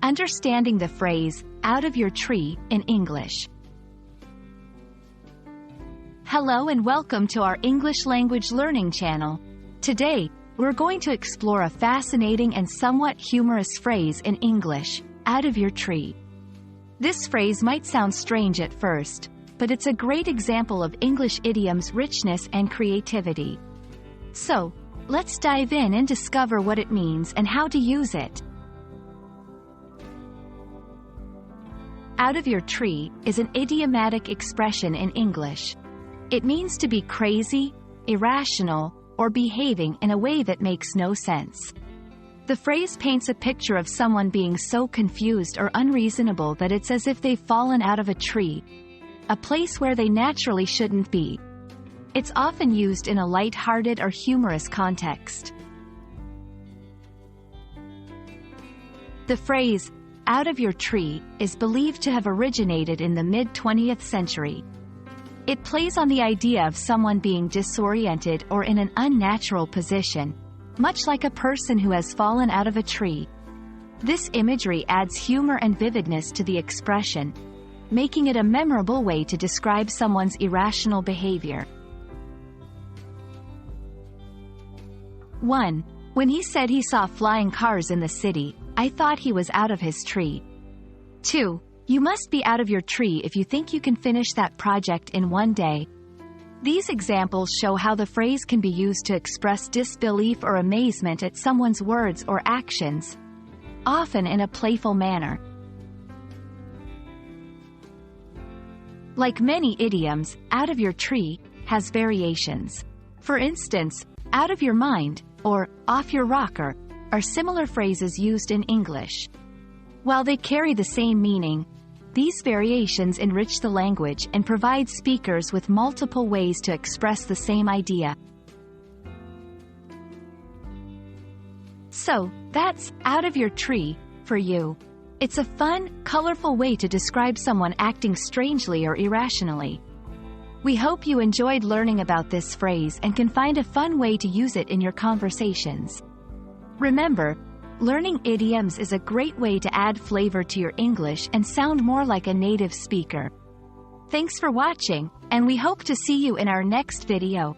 Understanding the phrase, out of your tree, in English. Hello and welcome to our English language learning channel. Today, we're going to explore a fascinating and somewhat humorous phrase in English, out of your tree. This phrase might sound strange at first, but it's a great example of English idiom's richness and creativity. So, let's dive in and discover what it means and how to use it. Out of your tree is an idiomatic expression in English. It means to be crazy, irrational, or behaving in a way that makes no sense. The phrase paints a picture of someone being so confused or unreasonable that it's as if they've fallen out of a tree, a place where they naturally shouldn't be. It's often used in a light-hearted or humorous context. The phrase, out of your tree, is believed to have originated in the mid-20th century. It plays on the idea of someone being disoriented or in an unnatural position, much like a person who has fallen out of a tree. This imagery adds humor and vividness to the expression, making it a memorable way to describe someone's irrational behavior. 1. When he said he saw flying cars in the city, I thought he was out of his tree. 2. You must be out of your tree if you think you can finish that project in one day. These examples show how the phrase can be used to express disbelief or amazement at someone's words or actions, often in a playful manner. Like many idioms, out of your tree has variations. For instance, out of your mind, or off your rocker, are similar phrases used in English. While they carry the same meaning, these variations enrich the language and provide speakers with multiple ways to express the same idea. So, that's out of your tree for you. It's a fun, colorful way to describe someone acting strangely or irrationally. We hope you enjoyed learning about this phrase and can find a fun way to use it in your conversations. Remember, learning idioms is a great way to add flavor to your English and sound more like a native speaker. Thanks for watching, and we hope to see you in our next video.